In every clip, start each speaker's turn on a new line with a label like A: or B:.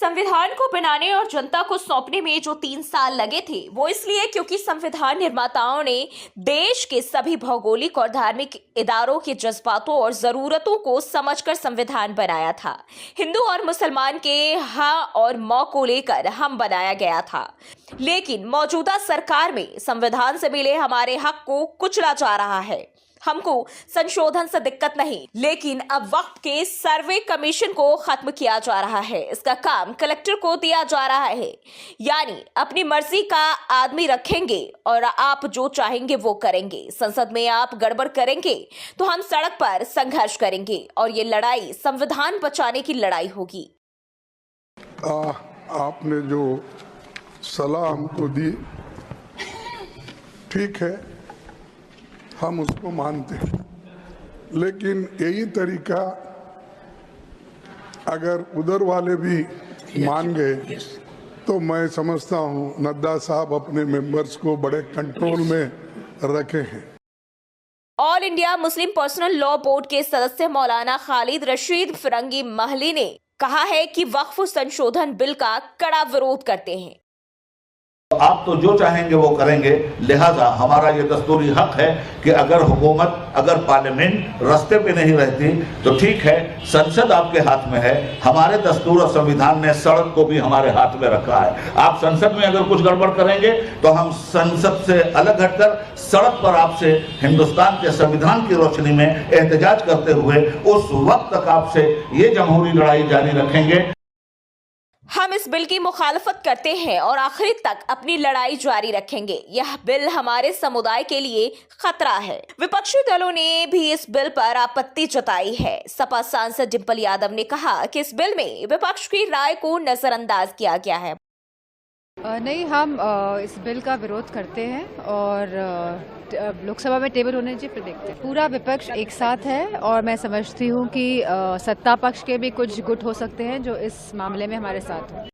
A: संविधान को बनाने और जनता को सौंपने में जो 3 साल लगे थे वो इसलिए क्योंकि संविधान निर्माताओं ने देश के सभी भौगोलिक और धार्मिक इदारों के जज्बातों और जरूरतों को समझकर संविधान बनाया था। हिंदू और मुसलमान के हाँ और मौ को लेकर हम बनाया गया था, लेकिन मौजूदा सरकार में संविधान से मिले हमारे हक को कुचला जा रहा है। हमको संशोधन से दिक्कत नहीं, लेकिन अब वक्त के सर्वे कमीशन को खत्म किया जा रहा है। इसका काम कलेक्टर को दिया जा रहा है, यानी अपनी मर्जी का आदमी रखेंगे और आप जो चाहेंगे वो करेंगे। संसद में आप गड़बड़ करेंगे तो हम सड़क पर संघर्ष करेंगे और ये लड़ाई संविधान बचाने की लड़ाई होगी।
B: आपने जो सलाह हमको दी ठीक है, हम उसको मानते हैं, लेकिन यही तरीका अगर उधर वाले भी मान गए तो मैं समझता हूं नड्डा साहब अपने मेंबर्स को बड़े कंट्रोल में रखे हैं।
A: All India Muslim personal law board के सदस्य मौलाना खालिद रशीद फिरंगी महली ने कहा है कि वक्फ संशोधन बिल का कड़ा विरोध करते हैं।
C: आप तो जो चाहेंगे वो करेंगे, लिहाजा हमारा ये दस्तूरी हक है कि अगर हुकूमत, अगर पार्लियामेंट रास्ते पे नहीं रहती तो ठीक है, संसद आपके हाथ में है। हमारे दस्तूर और संविधान ने सड़क को भी हमारे हाथ में रखा है। आप संसद में अगर कुछ गड़बड़ करेंगे तो हम संसद से अलग हटकर सड़क पर आपसे हिंदुस्तान के संविधान की रोशनी में एहतजाज करते हुए उस वक्त तक आपसे ये जमहूरी लड़ाई जारी रखेंगे।
A: हम इस बिल की मुखालफत करते हैं और आखिर तक अपनी लड़ाई जारी रखेंगे। यह बिल हमारे समुदाय के लिए खतरा है। विपक्षी दलों ने भी इस बिल पर आपत्ति जताई है। सपा सांसद डिंपल यादव ने कहा कि इस बिल में विपक्ष की राय को नजरअंदाज किया गया है।
D: नहीं, हम इस बिल का विरोध करते हैं और लोकसभा में टेबल होने चाहिए, फिर देखते हैं। पूरा विपक्ष एक साथ है और मैं समझती हूँ कि सत्ता पक्ष के भी कुछ गुट हो सकते हैं जो इस मामले में हमारे साथ हैं।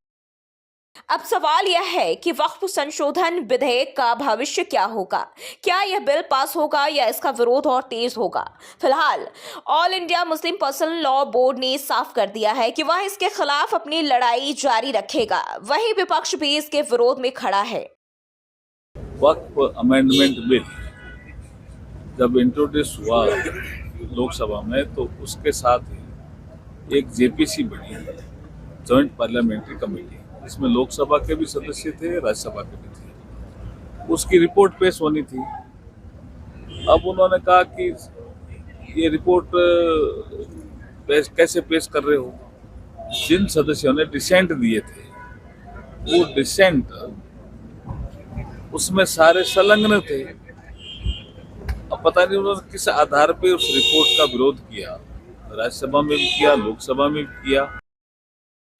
A: अब सवाल यह है कि वक्फ संशोधन विधेयक का भविष्य क्या होगा? क्या यह बिल पास होगा या इसका विरोध और तेज होगा? फिलहाल all India Muslim personal law board ने साफ कर दिया है कि वह इसके खिलाफ अपनी लड़ाई जारी रखेगा। वहीं विपक्ष भी इसके विरोध में खड़ा है।
E: वक्फ अमेंडमेंट बिल जब इंट्रोड्यूस हुआ लोकसभा में तो उसके साथ ही एक जेपीसी बनी, जॉइंट पार्लियामेंट्री कमेटी, इसमें लोकसभा के भी सदस्य थे, राज्यसभा के भी थे। उसकी रिपोर्ट पेश होनी थी। अब उन्होंने कहा कि ये रिपोर्ट कैसे पेश कर रहे हो? जिन सदस्यों ने डिसेंट दिए थे वो डिसेंट उसमें सारे संलग्न थे। अब पता नहीं उन्होंने किस आधार पे उस रिपोर्ट का विरोध किया, राज्यसभा में भी किया, लोकसभा में भी किया।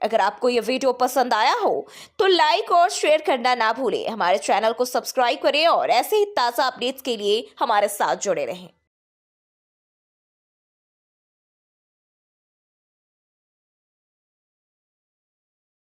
A: अगर आपको यह वीडियो पसंद आया हो तो लाइक और शेयर करना ना भूलें। हमारे चैनल को सब्सक्राइब करें और ऐसे ही ताज़ा अपडेट्स के लिए हमारे साथ जुड़े रहें।